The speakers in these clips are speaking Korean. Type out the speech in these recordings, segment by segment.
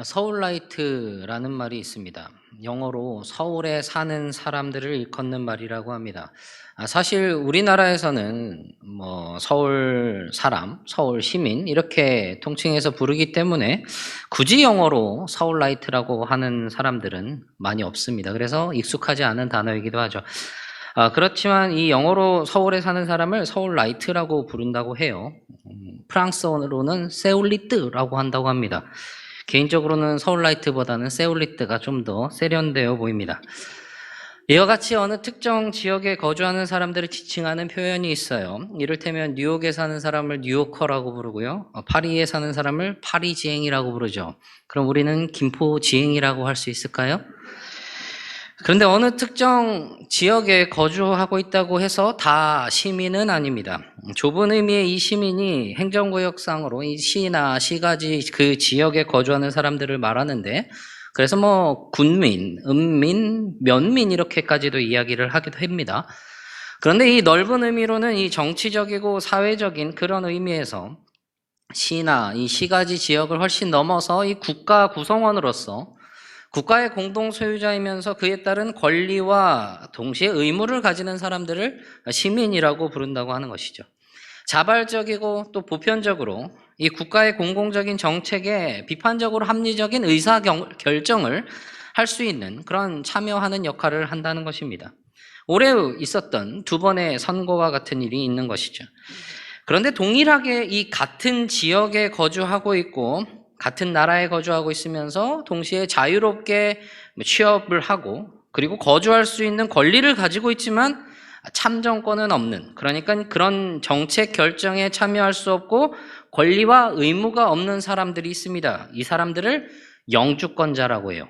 서울라이트라는 말이 있습니다. 영어로 서울에 사는 사람들을 일컫는 말이라고 합니다. 사실 우리나라에서는 서울 사람, 서울 시민 이렇게 통칭해서 부르기 때문에 굳이 영어로 서울라이트라고 하는 사람들은 많이 없습니다. 그래서 익숙하지 않은 단어이기도 하죠. 그렇지만 이 영어로 서울에 사는 사람을 서울라이트라고 부른다고 해요. 프랑스어로는 세울리트라고 한다고 합니다. 개인적으로는 서울라이트보다는 세울리트가 좀 더 세련되어 보입니다. 이와 같이 어느 특정 지역에 거주하는 사람들을 지칭하는 표현이 있어요. 이를테면 뉴욕에 사는 사람을 뉴요커라고 부르고요. 파리에 사는 사람을 파리지앵이라고 부르죠. 그럼 우리는 김포지앵이라고 할 수 있을까요? 그런데 어느 특정 지역에 거주하고 있다고 해서 다 시민은 아닙니다. 좁은 의미의 이 시민이 행정구역상으로 이 시나 시가지 그 지역에 거주하는 사람들을 말하는데, 그래서 군민, 은민, 면민 이렇게까지도 이야기를 하기도 합니다. 그런데 이 넓은 의미로는 이 정치적이고 사회적인 그런 의미에서 시나 이 시가지 지역을 훨씬 넘어서 이 국가 구성원으로서 국가의 공동 소유자이면서 그에 따른 권리와 동시에 의무를 가지는 사람들을 시민이라고 부른다고 하는 것이죠. 자발적이고 또 보편적으로 이 국가의 공공적인 정책에 비판적으로 합리적인 의사결정을 할 수 있는 그런 참여하는 역할을 한다는 것입니다. 올해 있었던 2번의 선거와 같은 일이 있는 것이죠. 그런데 동일하게 이 같은 지역에 거주하고 있고 같은 나라에 거주하고 있으면서 동시에 자유롭게 취업을 하고 그리고 거주할 수 있는 권리를 가지고 있지만 참정권은 없는, 그러니까 그런 정책 결정에 참여할 수 없고 권리와 의무가 없는 사람들이 있습니다. 이 사람들을 영주권자라고 해요.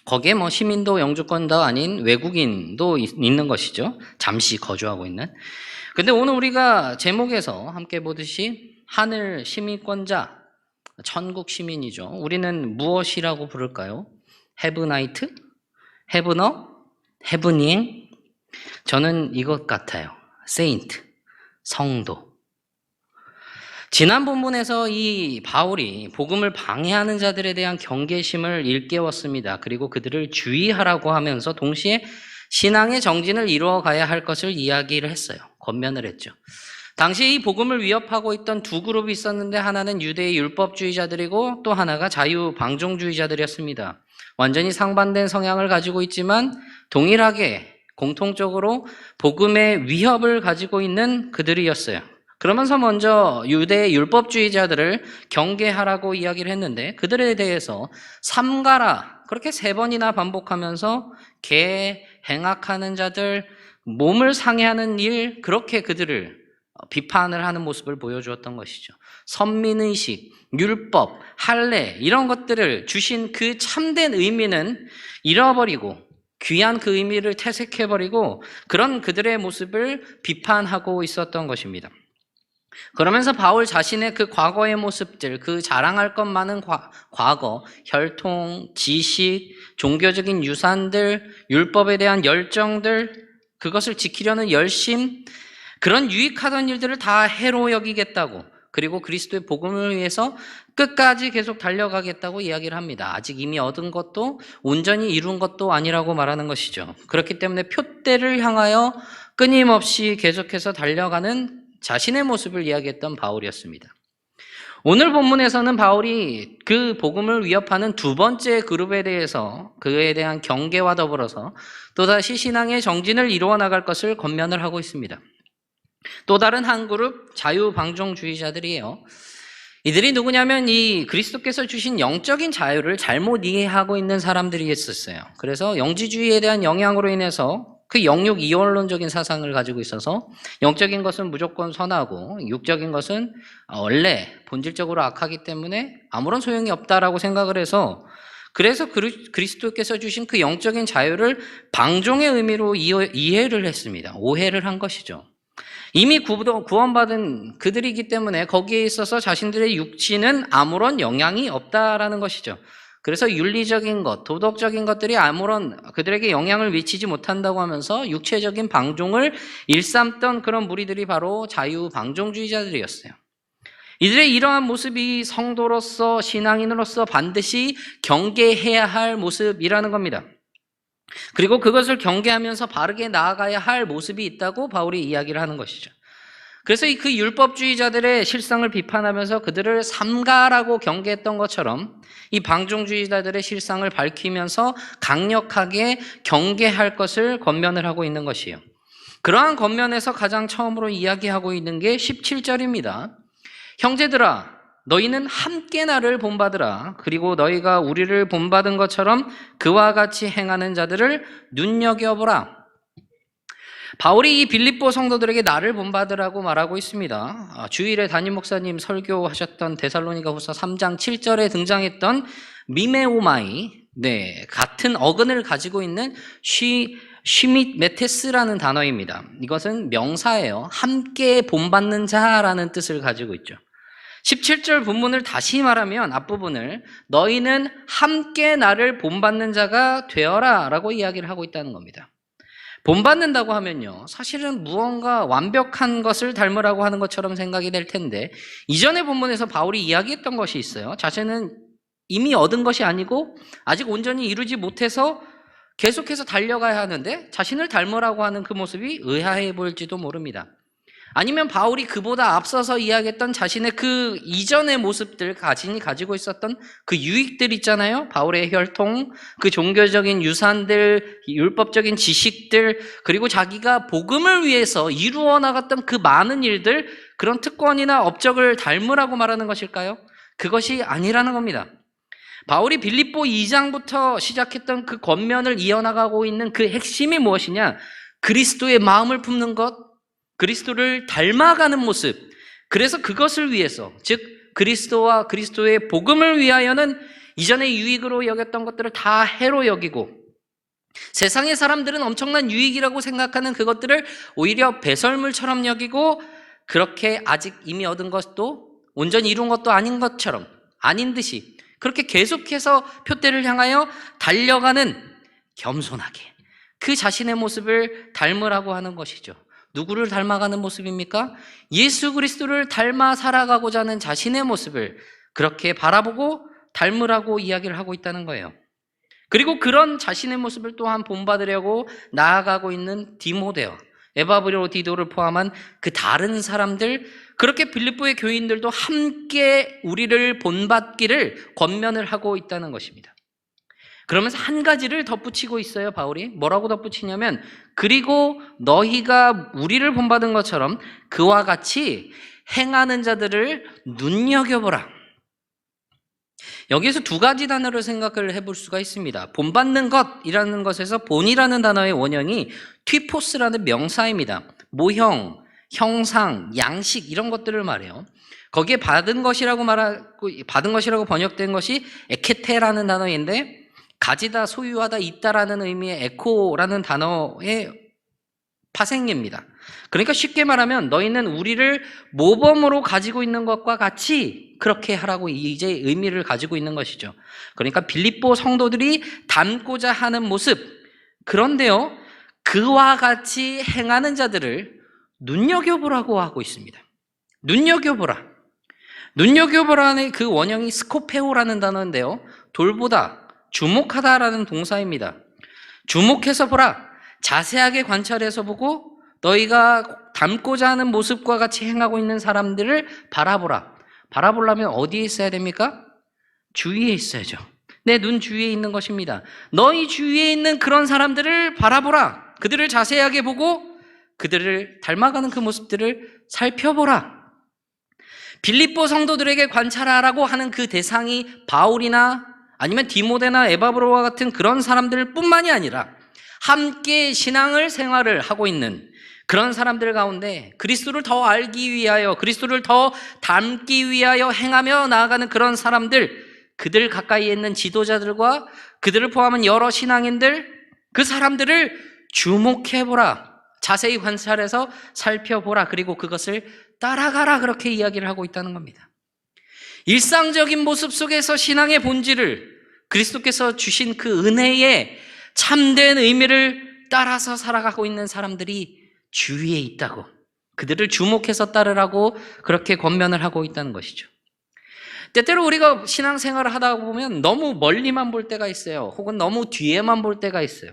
거기에 시민도 영주권자 아닌 외국인도 있는 것이죠. 잠시 거주하고 있는. 근데 오늘 우리가 제목에서 함께 보듯이 하늘 시민권자, 천국 시민이죠. 우리는 무엇이라고 부를까요? 헤브나이트? 헤브너? 헤브닝? 저는 이것 같아요. 세인트, 성도. 지난 본문에서 이 바울이 복음을 방해하는 자들에 대한 경계심을 일깨웠습니다. 그리고 그들을 주의하라고 하면서 동시에 신앙의 정진을 이루어가야 할 것을 이야기를 했어요. 권면을 했죠. 당시 이 복음을 위협하고 있던 두 그룹이 있었는데 하나는 유대의 율법주의자들이고 또 하나가 자유방종주의자들이었습니다. 완전히 상반된 성향을 가지고 있지만 동일하게 공통적으로 복음의 위협을 가지고 있는 그들이었어요. 그러면서 먼저 유대의 율법주의자들을 경계하라고 이야기를 했는데 그들에 대해서 삼가라 그렇게 3번이나 반복하면서 행악하는 자들, 몸을 상해하는 일, 그렇게 그들을 비판을 하는 모습을 보여주었던 것이죠. 선민의식, 율법, 할례 이런 것들을 주신 그 참된 의미는 잃어버리고 귀한 그 의미를 퇴색해버리고 그런 그들의 모습을 비판하고 있었던 것입니다. 그러면서 바울 자신의 그 과거의 모습들, 그 자랑할 것 많은 과거, 혈통, 지식, 종교적인 유산들, 율법에 대한 열정들, 그것을 지키려는 열심, 그런 유익하던 일들을 다 해로 여기겠다고, 그리고 그리스도의 복음을 위해서 끝까지 계속 달려가겠다고 이야기를 합니다. 아직 이미 얻은 것도 온전히 이룬 것도 아니라고 말하는 것이죠. 그렇기 때문에 표대를 향하여 끊임없이 계속해서 달려가는 자신의 모습을 이야기했던 바울이었습니다. 오늘 본문에서는 바울이 그 복음을 위협하는 2번째 그룹에 대해서 그에 대한 경계와 더불어서 또다시 신앙의 정진을 이루어 나갈 것을 권면을 하고 있습니다. 또 다른 한 그룹 자유방종주의자들이에요. 이들이 누구냐면 이 그리스도께서 주신 영적인 자유를 잘못 이해하고 있는 사람들이 있었어요. 그래서 영지주의에 대한 영향으로 인해서 그 영육 이원론적인 사상을 가지고 있어서 영적인 것은 무조건 선하고 육적인 것은 원래 본질적으로 악하기 때문에 아무런 소용이 없다라고 생각을 해서 그래서 그리스도께서 주신 그 영적인 자유를 방종의 의미로 이해를 했습니다. 오해를 한 것이죠. 이미 구원받은 그들이기 때문에 거기에 있어서 자신들의 육신은 아무런 영향이 없다라는 것이죠. 그래서 윤리적인 것, 도덕적인 것들이 아무런 그들에게 영향을 미치지 못한다고 하면서 육체적인 방종을 일삼던 그런 무리들이 바로 자유방종주의자들이었어요. 이들의 이러한 모습이 성도로서, 신앙인으로서 반드시 경계해야 할 모습이라는 겁니다. 그리고 그것을 경계하면서 바르게 나아가야 할 모습이 있다고 바울이 이야기를 하는 것이죠. 그래서 그 율법주의자들의 실상을 비판하면서 그들을 삼가라고 경계했던 것처럼 이 방종주의자들의 실상을 밝히면서 강력하게 경계할 것을 권면을 하고 있는 것이에요. 그러한 권면에서 가장 처음으로 이야기하고 있는 게 17절입니다. 형제들아, 너희는 함께 나를 본받으라. 그리고 너희가 우리를 본받은 것처럼 그와 같이 행하는 자들을 눈여겨보라. 바울이 이 빌립보 성도들에게 나를 본받으라고 말하고 있습니다. 주일에 담임 목사님 설교하셨던 데살로니가 후서 3장 7절에 등장했던 미메오마이, 같은 어근을 가지고 있는 쉬미메테스라는 단어입니다. 이것은 명사예요. 함께 본받는 자라는 뜻을 가지고 있죠. 17절 본문을 다시 말하면 앞부분을 너희는 함께 나를 본받는 자가 되어라 라고 이야기를 하고 있다는 겁니다. 본받는다고 하면요, 사실은 무언가 완벽한 것을 닮으라고 하는 것처럼 생각이 될 텐데, 이전의 본문에서 바울이 이야기했던 것이 있어요. 자신은 이미 얻은 것이 아니고 아직 온전히 이루지 못해서 계속해서 달려가야 하는데 자신을 닮으라고 하는 그 모습이 의아해 보일지도 모릅니다. 아니면 바울이 그보다 앞서서 이야기했던 자신의 그 이전의 모습들, 자신이 가지고 있었던 그 유익들 있잖아요. 바울의 혈통, 그 종교적인 유산들, 율법적인 지식들, 그리고 자기가 복음을 위해서 이루어 나갔던 그 많은 일들, 그런 특권이나 업적을 닮으라고 말하는 것일까요? 그것이 아니라는 겁니다. 바울이 빌립보 2장부터 시작했던 그 권면을 이어나가고 있는 그 핵심이 무엇이냐? 그리스도의 마음을 품는 것, 그리스도를 닮아가는 모습. 그래서 그것을 위해서, 즉 그리스도와 그리스도의 복음을 위하여는 이전에 유익으로 여겼던 것들을 다 해로 여기고, 세상의 사람들은 엄청난 유익이라고 생각하는 그것들을 오히려 배설물처럼 여기고, 그렇게 아직 이미 얻은 것도 온전히 이룬 것도 아닌 것처럼, 아닌 듯이 그렇게 계속해서 표대를 향하여 달려가는, 겸손하게 그 자신의 모습을 닮으라고 하는 것이죠. 누구를 닮아가는 모습입니까? 예수 그리스도를 닮아 살아가고자 하는 자신의 모습을 그렇게 바라보고 닮으라고 이야기를 하고 있다는 거예요. 그리고 그런 자신의 모습을 또한 본받으려고 나아가고 있는 디모데와 에바브로 디도를 포함한 그 다른 사람들, 그렇게 빌립보의 교인들도 함께 우리를 본받기를 권면을 하고 있다는 것입니다. 그러면서 한 가지를 덧붙이고 있어요, 바울이. 뭐라고 덧붙이냐면, 그리고 너희가 우리를 본받은 것처럼 그와 같이 행하는 자들을 눈여겨보라. 여기에서 두 가지 단어를 생각을 해볼 수가 있습니다. 본받는 것이라는 것에서 본이라는 단어의 원형이 튀포스라는 명사입니다. 모형, 형상, 양식 이런 것들을 말해요. 거기에 받은 것이라고 번역된 것이 에케테라는 단어인데, 가지다, 소유하다, 있다라는 의미의 에코라는 단어의 파생입니다. 그러니까 쉽게 말하면 너희는 우리를 모범으로 가지고 있는 것과 같이 그렇게 하라고 이제 의미를 가지고 있는 것이죠. 그러니까 빌립보 성도들이 닮고자 하는 모습, 그런데요, 그와 같이 행하는 자들을 눈여겨보라고 하고 있습니다. 눈여겨보라. 눈여겨보라는 그 원형이 스코페오라는 단어인데요, 돌보다, 주목하다라는 동사입니다. 주목해서 보라. 자세하게 관찰해서 보고 너희가 닮고자 하는 모습과 같이 행하고 있는 사람들을 바라보라. 바라보려면 어디에 있어야 됩니까? 주위에 있어야죠. 내 눈 주위에 있는 것입니다. 너희 주위에 있는 그런 사람들을 바라보라. 그들을 자세하게 보고 그들을 닮아가는 그 모습들을 살펴보라. 빌립보 성도들에게 관찰하라고 하는 그 대상이 바울이나 아니면 디모데나 에바브로와 같은 그런 사람들 뿐만이 아니라 함께 신앙을 생활을 하고 있는 그런 사람들 가운데 그리스도를 더 알기 위하여, 그리스도를 더 닮기 위하여 행하며 나아가는 그런 사람들, 그들 가까이에 있는 지도자들과 그들을 포함한 여러 신앙인들, 그 사람들을 주목해보라. 자세히 관찰해서 살펴보라. 그리고 그것을 따라가라. 그렇게 이야기를 하고 있다는 겁니다. 일상적인 모습 속에서 신앙의 본질을, 그리스도께서 주신 그 은혜의 참된 의미를 따라서 살아가고 있는 사람들이 주위에 있다고, 그들을 주목해서 따르라고 그렇게 권면을 하고 있다는 것이죠. 때때로 우리가 신앙생활을 하다 보면 너무 멀리만 볼 때가 있어요. 혹은 너무 뒤에만 볼 때가 있어요.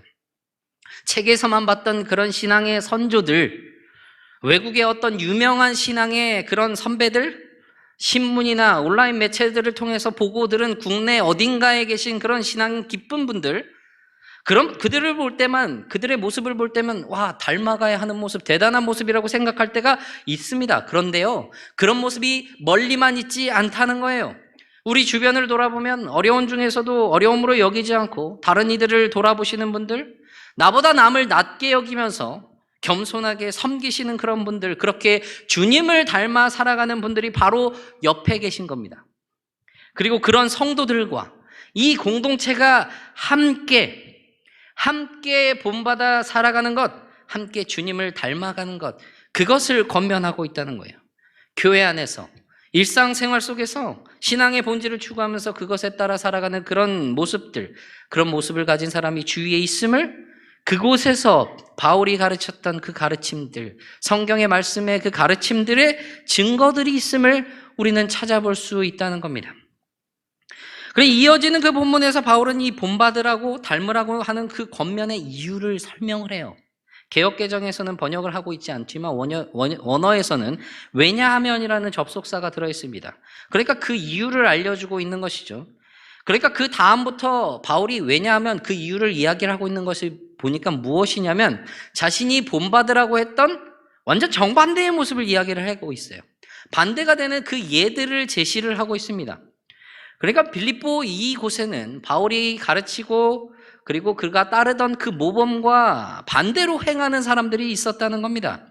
책에서만 봤던 그런 신앙의 선조들, 외국의 어떤 유명한 신앙의 그런 선배들, 신문이나 온라인 매체들을 통해서 보고 들은 국내 어딘가에 계신 그런 신앙 깊은 분들, 그럼 그들을 볼 때만, 그들의 모습을 볼 때면 와, 닮아가야 하는 모습, 대단한 모습이라고 생각할 때가 있습니다. 그런데요, 그런 모습이 멀리만 있지 않다는 거예요. 우리 주변을 돌아보면 어려운 중에서도 어려움으로 여기지 않고 다른 이들을 돌아보시는 분들, 나보다 남을 낮게 여기면서 겸손하게 섬기시는 그런 분들, 그렇게 주님을 닮아 살아가는 분들이 바로 옆에 계신 겁니다. 그리고 그런 성도들과 이 공동체가 함께 본받아 살아가는 것, 함께 주님을 닮아가는 것, 그것을 권면하고 있다는 거예요. 교회 안에서, 일상생활 속에서 신앙의 본질을 추구하면서 그것에 따라 살아가는 그런 모습들, 그런 모습을 가진 사람이 주위에 있음을, 그곳에서 바울이 가르쳤던 그 가르침들, 성경의 말씀의 그 가르침들의 증거들이 있음을 우리는 찾아볼 수 있다는 겁니다. 그리고 이어지는 그 본문에서 바울은 이 본받으라고 닮으라고 하는 그 권면의 이유를 설명을 해요. 개역개정에서는 번역을 하고 있지 않지만 원어에서는 왜냐하면이라는 접속사가 들어있습니다. 그러니까 그 이유를 알려주고 있는 것이죠. 그러니까 그 다음부터 바울이 왜냐하면 그 이유를 이야기를 하고 있는 것을 보니까 무엇이냐면 자신이 본받으라고 했던 완전 정반대의 모습을 이야기를 하고 있어요. 반대가 되는 그 예들을 제시를 하고 있습니다. 그러니까 빌립보 이곳에는 바울이 가르치고 그리고 그가 따르던 그 모범과 반대로 행하는 사람들이 있었다는 겁니다.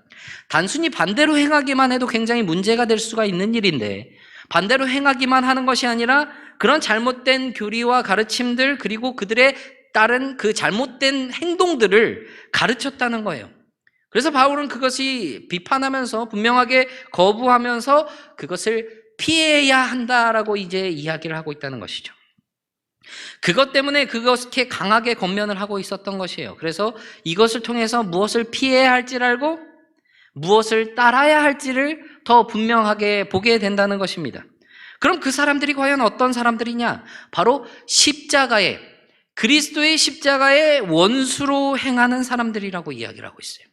단순히 반대로 행하기만 해도 굉장히 문제가 될 수가 있는 일인데, 반대로 행하기만 하는 것이 아니라 그런 잘못된 교리와 가르침들, 그리고 그들의 따른 그 잘못된 행동들을 가르쳤다는 거예요. 그래서 바울은 그것이 비판하면서 분명하게 거부하면서 그것을 피해야 한다라고 이제 이야기를 하고 있다는 것이죠. 그것 때문에 그것에 강하게 권면을 하고 있었던 것이에요. 그래서 이것을 통해서 무엇을 피해야 할지를 알고 무엇을 따라야 할지를 더 분명하게 보게 된다는 것입니다. 그럼 그 사람들이 과연 어떤 사람들이냐? 바로 십자가의, 그리스도의 십자가의 원수로 행하는 사람들이라고 이야기를 하고 있어요.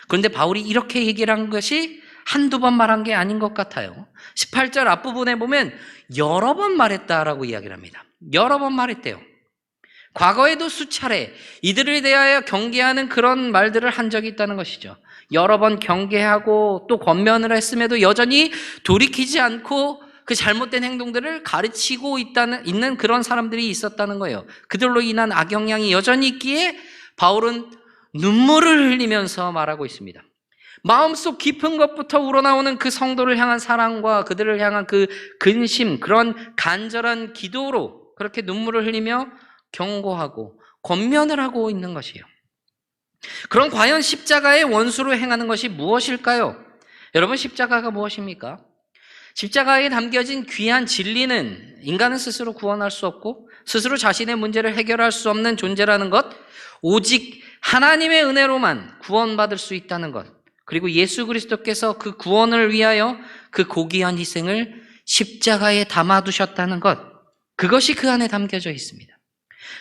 그런데 바울이 이렇게 얘기를 한 것이 한두 번 말한 게 아닌 것 같아요. 18절 앞부분에 보면 여러 번 말했다라고 이야기를 합니다. 여러 번 말했대요. 과거에도 수차례 이들을 대하여 경계하는 그런 말들을 한 적이 있다는 것이죠. 여러 번 경계하고 또 권면을 했음에도 여전히 돌이키지 않고 그 잘못된 행동들을 가르치고 있는 그런 사람들이 있었다는 거예요. 그들로 인한 악영향이 여전히 있기에 바울은 눈물을 흘리면서 말하고 있습니다. 마음속 깊은 것부터 우러나오는 그 성도를 향한 사랑과 그들을 향한 그 근심, 그런 간절한 기도로 그렇게 눈물을 흘리며 경고하고 권면을 하고 있는 것이에요. 그럼 과연 십자가의 원수로 행하는 것이 무엇일까요? 여러분, 십자가가 무엇입니까? 십자가에 담겨진 귀한 진리는 인간은 스스로 구원할 수 없고 스스로 자신의 문제를 해결할 수 없는 존재라는 것, 오직 하나님의 은혜로만 구원받을 수 있다는 것, 그리고 예수 그리스도께서 그 구원을 위하여 그 고귀한 희생을 십자가에 담아두셨다는 것, 그것이 그 안에 담겨져 있습니다.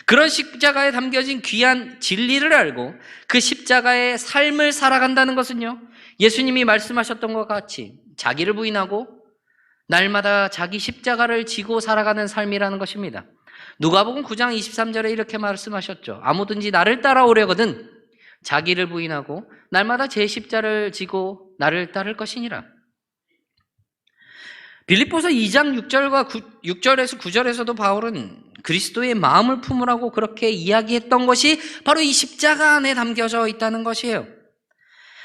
그런 십자가에 담겨진 귀한 진리를 알고 그 십자가의 삶을 살아간다는 것은요, 예수님이 말씀하셨던 것 같이 자기를 부인하고 날마다 자기 십자가를 지고 살아가는 삶이라는 것입니다. 누가복음 9장 23절에 이렇게 말씀하셨죠. 아무든지 나를 따라오려거든 자기를 부인하고 날마다 제 십자를 지고 나를 따를 것이니라. 빌립보서 2장 6절에서 9절에서도 바울은 그리스도의 마음을 품으라고 그렇게 이야기했던 것이 바로 이 십자가 안에 담겨져 있다는 것이에요.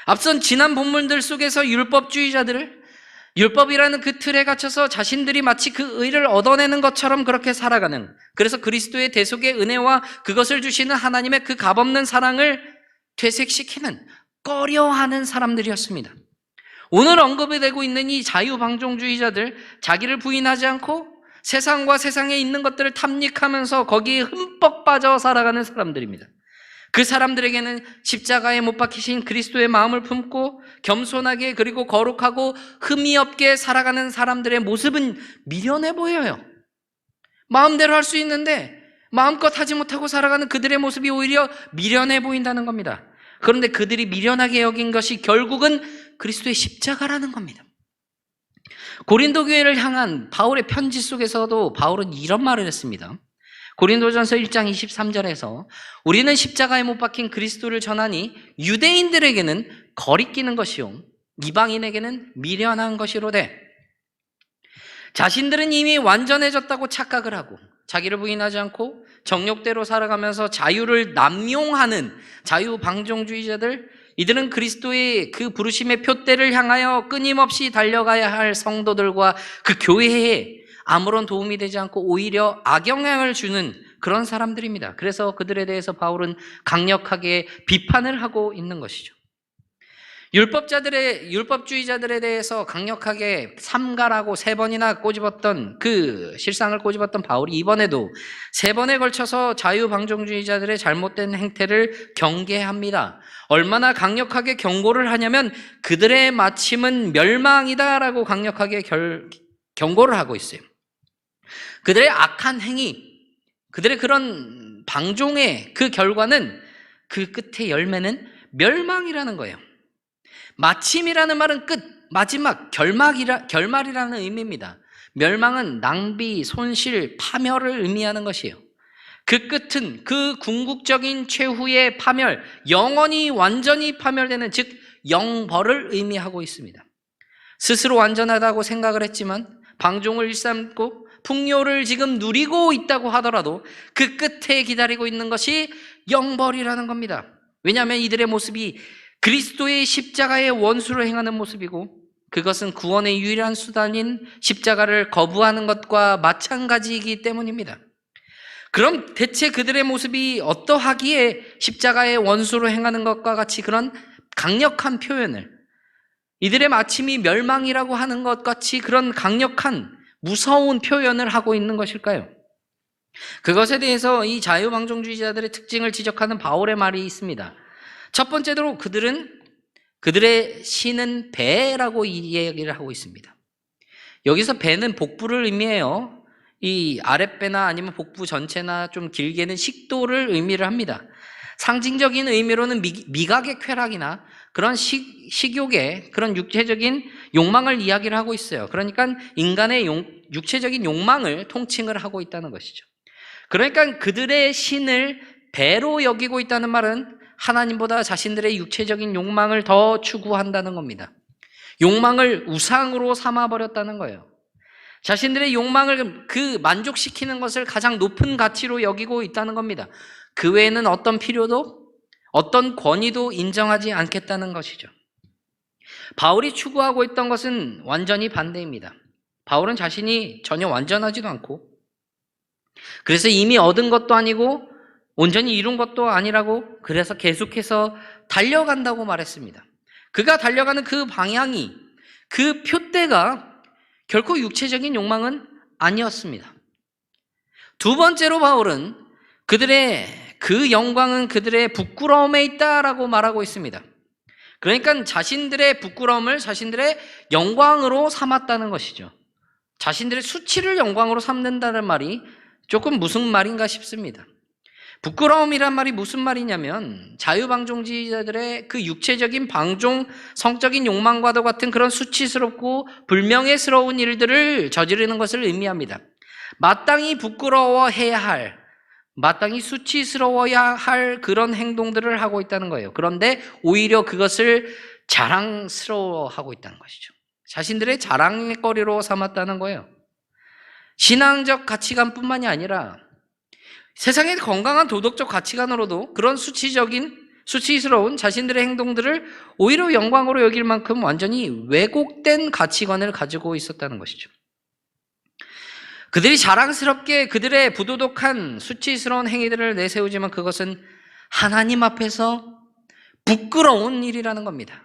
앞선 지난 본문들 속에서 율법이라는 그 틀에 갇혀서 자신들이 마치 그 의를 얻어내는 것처럼 그렇게 살아가는, 그래서 그리스도의 대속의 은혜와 그것을 주시는 하나님의 그 값없는 사랑을 퇴색시키는, 꺼려하는 사람들이었습니다. 오늘 언급이 되고 있는 이 자유방종주의자들, 자기를 부인하지 않고 세상과 세상에 있는 것들을 탐닉하면서 거기에 흠뻑 빠져 살아가는 사람들입니다. 그 사람들에게는 십자가에 못 박히신 그리스도의 마음을 품고 겸손하게 그리고 거룩하고 흠이 없게 살아가는 사람들의 모습은 미련해 보여요. 마음대로 할 수 있는데 마음껏 하지 못하고 살아가는 그들의 모습이 오히려 미련해 보인다는 겁니다. 그런데 그들이 미련하게 여긴 것이 결국은 그리스도의 십자가라는 겁니다. 고린도 교회를 향한 바울의 편지 속에서도 바울은 이런 말을 했습니다. 고린도전서 1장 23절에서 우리는 십자가에 못 박힌 그리스도를 전하니 유대인들에게는 거리끼는 것이요 이방인에게는 미련한 것이로되 자신들은 이미 완전해졌다고 착각을 하고 자기를 부인하지 않고 정욕대로 살아가면서 자유를 남용하는 자유방종주의자들, 이들은 그리스도의 그 부르심의 표대를 향하여 끊임없이 달려가야 할 성도들과 그 교회에 아무런 도움이 되지 않고 오히려 악영향을 주는 그런 사람들입니다. 그래서 그들에 대해서 바울은 강력하게 비판을 하고 있는 것이죠. 율법주의자들에 대해서 강력하게 삼가라고 3번이나 꼬집었던 그 실상을 꼬집었던 바울이 이번에도 3번에 걸쳐서 자유방종주의자들의 잘못된 행태를 경계합니다. 얼마나 강력하게 경고를 하냐면 그들의 마침은 멸망이다라고 강력하게 경고를 하고 있어요. 그들의 악한 행위, 그들의 그런 방종의 그 결과는 그 끝의 열매는 멸망이라는 거예요. 마침이라는 말은 끝, 마지막, 결말이라는 의미입니다. 멸망은 낭비, 손실, 파멸을 의미하는 것이에요. 그 끝은 그 궁극적인 최후의 파멸, 영원히 완전히 파멸되는 즉 영벌을 의미하고 있습니다. 스스로 완전하다고 생각을 했지만 방종을 일삼고 풍요를 지금 누리고 있다고 하더라도 그 끝에 기다리고 있는 것이 영벌이라는 겁니다. 왜냐하면 이들의 모습이 그리스도의 십자가의 원수로 행하는 모습이고 그것은 구원의 유일한 수단인 십자가를 거부하는 것과 마찬가지이기 때문입니다. 그럼 대체 그들의 모습이 어떠하기에 십자가의 원수로 행하는 것과 같이 그런 강력한 표현을, 이들의 마침이 멸망이라고 하는 것 같이 그런 강력한 무서운 표현을 하고 있는 것일까요? 그것에 대해서 이 자유방종주의자들의 특징을 지적하는 바울의 말이 있습니다. 첫 번째로 그들의 신은 배라고 이야기를 하고 있습니다. 여기서 배는 복부를 의미해요. 이 아랫배나 아니면 복부 전체나 좀 길게는 식도를 의미를 합니다. 상징적인 의미로는 미각의 쾌락이나 그런 식욕의 그런 육체적인 욕망을 이야기를 하고 있어요. 그러니까 인간의 육체적인 욕망을 통칭을 하고 있다는 것이죠. 그러니까 그들의 신을 배로 여기고 있다는 말은 하나님보다 자신들의 육체적인 욕망을 더 추구한다는 겁니다. 욕망을 우상으로 삼아버렸다는 거예요. 자신들의 욕망을 그 만족시키는 것을 가장 높은 가치로 여기고 있다는 겁니다. 그 외에는 어떤 필요도 어떤 권위도 인정하지 않겠다는 것이죠. 바울이 추구하고 있던 것은 완전히 반대입니다. 바울은 자신이 전혀 완전하지도 않고 그래서 이미 얻은 것도 아니고 온전히 이룬 것도 아니라고 그래서 계속해서 달려간다고 말했습니다. 그가 달려가는 그 방향이 그 표대가 결코 육체적인 욕망은 아니었습니다. 두 번째로 바울은 그들의 그 영광은 그들의 부끄러움에 있다라고 말하고 있습니다. 그러니까 자신들의 부끄러움을 자신들의 영광으로 삼았다는 것이죠. 자신들의 수치를 영광으로 삼는다는 말이 조금 무슨 말인가 싶습니다. 부끄러움이란 말이 무슨 말이냐면 자유방종주의자들의 그 육체적인 방종, 성적인 욕망과도 같은 그런 수치스럽고 불명예스러운 일들을 저지르는 것을 의미합니다. 마땅히 부끄러워해야 할, 마땅히 수치스러워야 할 그런 행동들을 하고 있다는 거예요. 그런데 오히려 그것을 자랑스러워하고 있다는 것이죠. 자신들의 자랑거리로 삼았다는 거예요. 신앙적 가치관뿐만이 아니라 세상의 건강한 도덕적 가치관으로도 그런 수치스러운 자신들의 행동들을 오히려 영광으로 여길 만큼 완전히 왜곡된 가치관을 가지고 있었다는 것이죠. 그들이 자랑스럽게 그들의 부도덕한 수치스러운 행위들을 내세우지만 그것은 하나님 앞에서 부끄러운 일이라는 겁니다.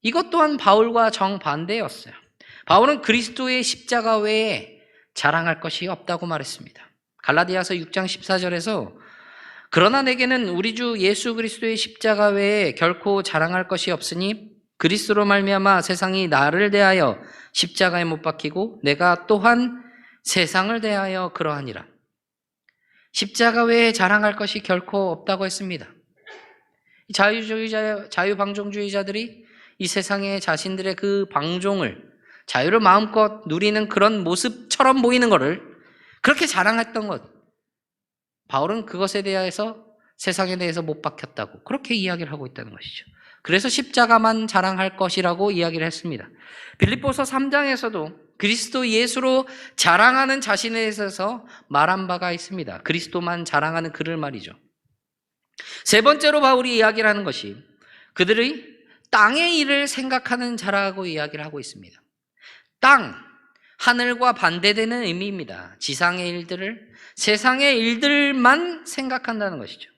이것 또한 바울과 정반대였어요. 바울은 그리스도의 십자가 외에 자랑할 것이 없다고 말했습니다. 갈라디아서 6장 14절에서 그러나 내게는 우리 주 예수 그리스도의 십자가 외에 결코 자랑할 것이 없으니 그리스도로 말미암아 세상이 나를 대하여 십자가에 못 박히고 내가 또한 세상을 대하여 그러하니라. 십자가 외에 자랑할 것이 결코 없다고 했습니다. 자유방종주의자들이 이 세상에 자신들의 그 방종을, 자유를 마음껏 누리는 그런 모습처럼 보이는 것을 그렇게 자랑했던 것, 바울은 그것에 대해서 세상에 대해서 못 박혔다고 그렇게 이야기를 하고 있다는 것이죠. 그래서 십자가만 자랑할 것이라고 이야기를 했습니다. 빌립보서 3장에서도 그리스도 예수로 자랑하는 자신에 있어서 말한 바가 있습니다. 그리스도만 자랑하는 그를 말이죠. 세 번째로 바울이 이야기를 하는 것이 그들의 땅의 일을 생각하는 자라고 이야기를 하고 있습니다. 땅, 하늘과 반대되는 의미입니다. 지상의 일들을, 세상의 일들만 생각한다는 것이죠.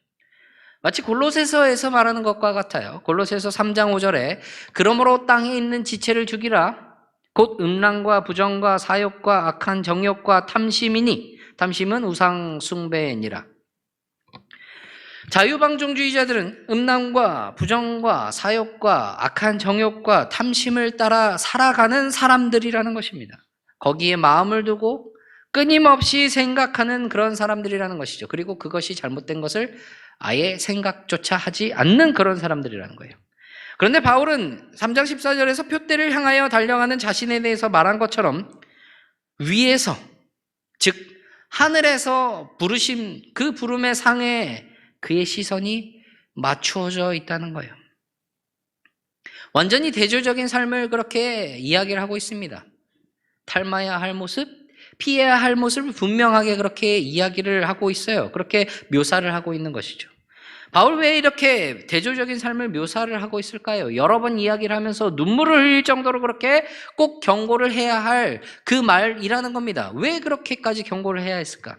마치 골로새서에서 말하는 것과 같아요. 골로새서 3장 5절에 그러므로 땅에 있는 지체를 죽이라. 곧 음란과 부정과 사욕과 악한 정욕과 탐심이니, 탐심은 우상 숭배니라. 자유방종주의자들은 음란과 부정과 사욕과 악한 정욕과 탐심을 따라 살아가는 사람들이라는 것입니다. 거기에 마음을 두고 끊임없이 생각하는 그런 사람들이라는 것이죠. 그리고 그것이 잘못된 것을 아예 생각조차 하지 않는 그런 사람들이라는 거예요. 그런데 바울은 3장 14절에서 표대를 향하여 달려가는 자신에 대해서 말한 것처럼 위에서, 즉 하늘에서 부르심, 그 부름의 상에 그의 시선이 맞추어져 있다는 거예요. 완전히 대조적인 삶을 그렇게 이야기를 하고 있습니다. 닮아야 할 모습, 피해야 할 모습을 분명하게 그렇게 이야기를 하고 있어요. 그렇게 묘사를 하고 있는 것이죠. 바울 왜 이렇게 대조적인 삶을 묘사를 하고 있을까요? 여러 번 이야기를 하면서 눈물을 흘릴 정도로 그렇게 꼭 경고를 해야 할 그 말이라는 겁니다. 왜 그렇게까지 경고를 해야 했을까?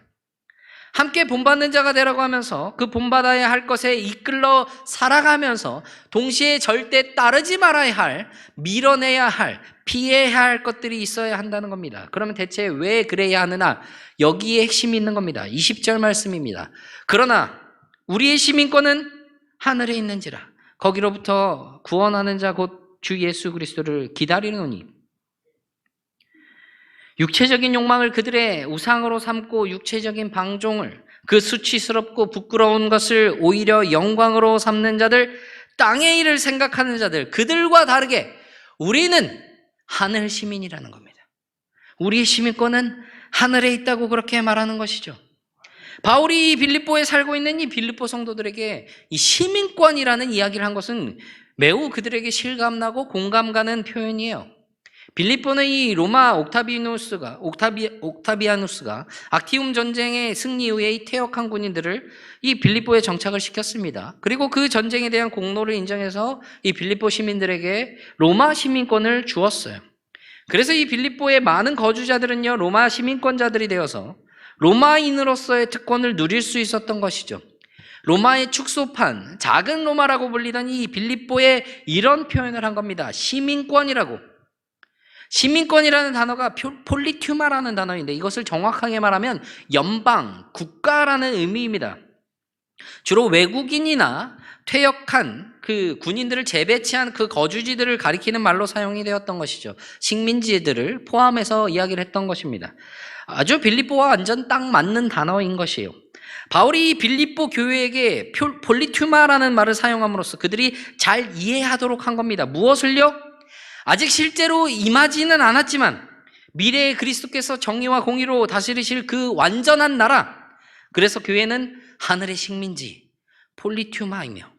함께 본받는 자가 되라고 하면서 그 본받아야 할 것에 이끌러 살아가면서 동시에 절대 따르지 말아야 할, 밀어내야 할, 피해야 할 것들이 있어야 한다는 겁니다. 그러면 대체 왜 그래야 하느냐? 여기에 핵심이 있는 겁니다. 20절 말씀입니다. 그러나 우리의 시민권은 하늘에 있는지라 거기로부터 구원하는 자 곧 주 예수 그리스도를 기다리노니 육체적인 욕망을 그들의 우상으로 삼고 육체적인 방종을, 그 수치스럽고 부끄러운 것을 오히려 영광으로 삼는 자들, 땅의 일을 생각하는 자들, 그들과 다르게 우리는 하늘 시민이라는 겁니다. 우리의 시민권은 하늘에 있다고 그렇게 말하는 것이죠. 바울이 빌립보에 살고 있는 이 빌립보 성도들에게 이 시민권이라는 이야기를 한 것은 매우 그들에게 실감나고 공감 가는 표현이에요. 빌립보는 이 로마 옥타비아누스가 악티움 전쟁의 승리 이후에 이 퇴역한 군인들을 이 빌립보에 정착을 시켰습니다. 그리고 그 전쟁에 대한 공로를 인정해서 이 빌립보 시민들에게 로마 시민권을 주었어요. 그래서 이 빌립보의 많은 거주자들은요, 로마 시민권자들이 되어서 로마인으로서의 특권을 누릴 수 있었던 것이죠. 로마의 축소판, 작은 로마라고 불리던 이 빌립보에 이런 표현을 한 겁니다. 시민권이라고. 시민권이라는 단어가 폴리튜마라는 단어인데 이것을 정확하게 말하면 연방, 국가라는 의미입니다. 주로 외국인이나 퇴역한 그 군인들을 재배치한 그 거주지들을 가리키는 말로 사용이 되었던 것이죠. 식민지들을 포함해서 이야기를 했던 것입니다. 아주 빌립보와 완전 딱 맞는 단어인 것이에요. 바울이 빌립보 교회에게 폴리튜마라는 말을 사용함으로써 그들이 잘 이해하도록 한 겁니다. 무엇을요? 아직 실제로 임하지는 않았지만 미래에 그리스도께서 정의와 공의로 다스리실 그 완전한 나라, 그래서 교회는 하늘의 식민지, 폴리튜마이며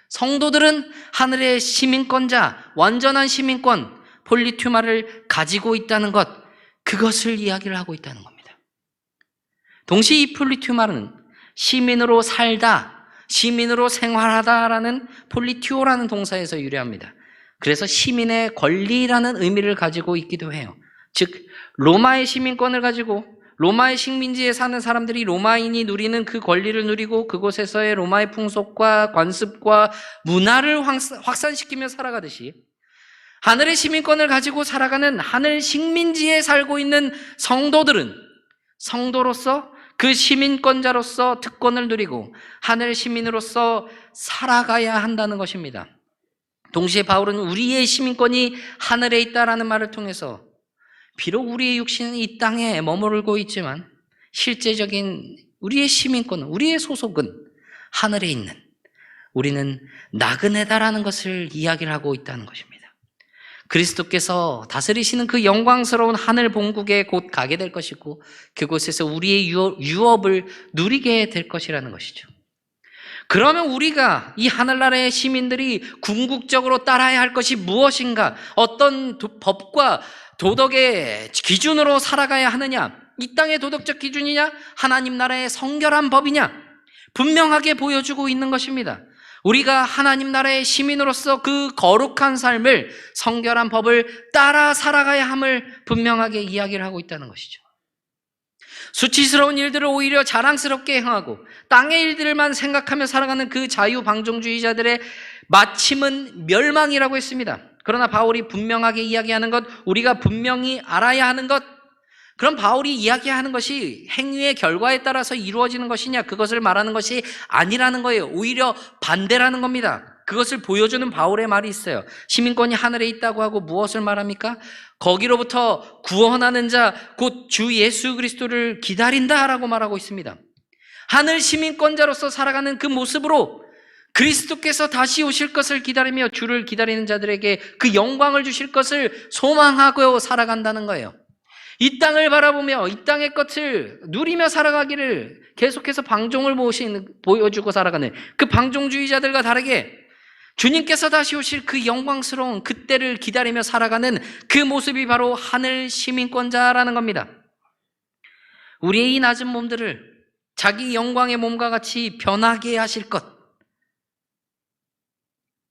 성도들은 하늘의 시민권자, 완전한 시민권, 폴리튜마를 가지고 있다는 것, 그것을 이야기를 하고 있다는 겁니다. 동시에 이 폴리튜마는 시민으로 살다, 시민으로 생활하다라는 폴리튜오라는 동사에서 유래합니다. 그래서 시민의 권리라는 의미를 가지고 있기도 해요. 즉 로마의 시민권을 가지고 로마의 식민지에 사는 사람들이 로마인이 누리는 그 권리를 누리고 그곳에서의 로마의 풍속과 관습과 문화를 확산시키며 살아가듯이 하늘의 시민권을 가지고 살아가는 하늘 식민지에 살고 있는 성도들은 성도로서 그 시민권자로서 특권을 누리고 하늘 시민으로서 살아가야 한다는 것입니다. 동시에 바울은 우리의 시민권이 하늘에 있다라는 말을 통해서 비록 우리의 육신은 이 땅에 머무르고 있지만 실제적인 우리의 시민권은, 우리의 소속은 하늘에 있는, 우리는 나그네다라는 것을 이야기를 하고 있다는 것입니다. 그리스도께서 다스리시는 그 영광스러운 하늘 본국에 곧 가게 될 것이고 그곳에서 우리의 유업을 누리게 될 것이라는 것이죠. 그러면 우리가 이 하늘나라의 시민들이 궁극적으로 따라야 할 것이 무엇인가? 어떤 법과 도덕의 기준으로 살아가야 하느냐? 이 땅의 도덕적 기준이냐? 하나님 나라의 성결한 법이냐? 분명하게 보여주고 있는 것입니다. 우리가 하나님 나라의 시민으로서 그 거룩한 삶을, 성결한 법을 따라 살아가야 함을 분명하게 이야기를 하고 있다는 것이죠. 수치스러운 일들을 오히려 자랑스럽게 행하고 땅의 일들만 생각하며 살아가는 그 자유방종주의자들의 마침은 멸망이라고 했습니다. 그러나 바울이 분명하게 이야기하는 것, 우리가 분명히 알아야 하는 것, 그럼 바울이 이야기하는 것이 행위의 결과에 따라서 이루어지는 것이냐, 그것을 말하는 것이 아니라는 거예요. 오히려 반대라는 겁니다. 그것을 보여주는 바울의 말이 있어요. 시민권이 하늘에 있다고 하고 무엇을 말합니까? 거기로부터 구원하는 자, 곧 주 예수 그리스도를 기다린다라고 말하고 있습니다. 하늘 시민권자로서 살아가는 그 모습으로 그리스도께서 다시 오실 것을 기다리며 주를 기다리는 자들에게 그 영광을 주실 것을 소망하고 살아간다는 거예요. 이 땅을 바라보며 이 땅의 것을 누리며 살아가기를 계속해서 방종을 보여주고 살아가는 그 방종주의자들과 다르게 주님께서 다시 오실 그 영광스러운 그때를 기다리며 살아가는 그 모습이 바로 하늘 시민권자라는 겁니다. 우리의 이 낮은 몸들을 자기 영광의 몸과 같이 변하게 하실 것,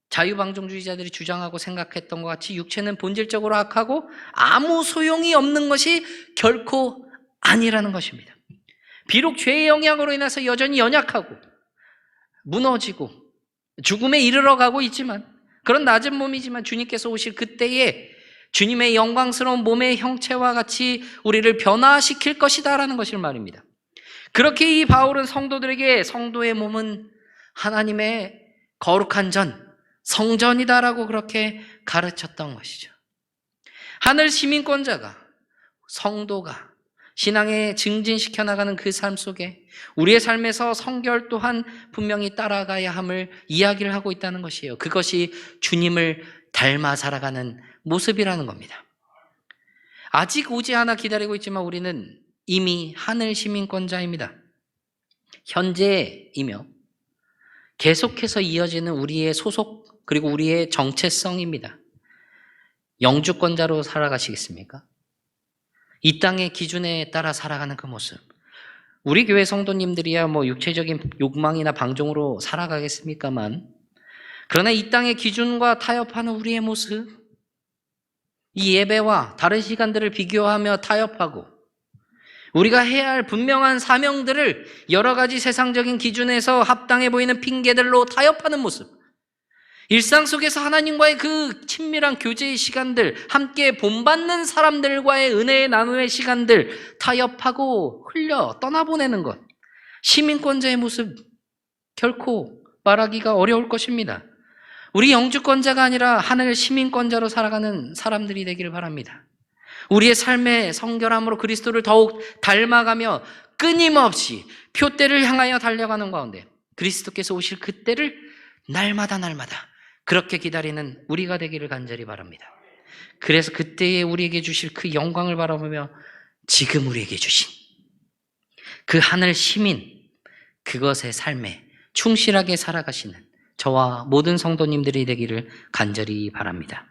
자유방종주의자들이 주장하고 생각했던 것 같이 육체는 본질적으로 악하고 아무 소용이 없는 것이 결코 아니라는 것입니다. 비록 죄의 영향으로 인해서 여전히 연약하고 무너지고 죽음에 이르러 가고 있지만, 그런 낮은 몸이지만 주님께서 오실 그때에 주님의 영광스러운 몸의 형체와 같이 우리를 변화시킬 것이다라는 것을 말입니다. 그렇게 이 바울은 성도들에게 성도의 몸은 하나님의 거룩한 전, 성전이다라고 그렇게 가르쳤던 것이죠. 하늘 시민권자가, 성도가 신앙에 증진시켜 나가는 그 삶 속에 우리의 삶에서 성결 또한 분명히 따라가야 함을 이야기를 하고 있다는 것이에요. 그것이 주님을 닮아 살아가는 모습이라는 겁니다. 아직 오지 않아 기다리고 있지만 우리는 이미 하늘 시민권자입니다. 현재이며 계속해서 이어지는 우리의 소속 그리고 우리의 정체성입니다. 영주권자로 살아가시겠습니까? 이 땅의 기준에 따라 살아가는 그 모습. 우리 교회 성도님들이야 뭐 육체적인 욕망이나 방종으로 살아가겠습니까만, 그러나 이 땅의 기준과 타협하는 우리의 모습, 이 예배와 다른 시간들을 비교하며 타협하고 우리가 해야 할 분명한 사명들을 여러 가지 세상적인 기준에서 합당해 보이는 핑계들로 타협하는 모습, 일상 속에서 하나님과의 그 친밀한 교제의 시간들, 함께 본받는 사람들과의 은혜의 나눔의 시간들 타협하고 흘려 떠나보내는 것, 시민권자의 모습 결코 말하기가 어려울 것입니다. 우리 영주권자가 아니라 하늘 시민권자로 살아가는 사람들이 되기를 바랍니다. 우리의 삶의 성결함으로 그리스도를 더욱 닮아가며 끊임없이 표대를 향하여 달려가는 가운데 그리스도께서 오실 그때를 날마다 그렇게 기다리는 우리가 되기를 간절히 바랍니다. 그래서 그때에 우리에게 주실 그 영광을 바라보며 지금 우리에게 주신 그 하늘 시민, 그것의 삶에 충실하게 살아가시는 저와 모든 성도님들이 되기를 간절히 바랍니다.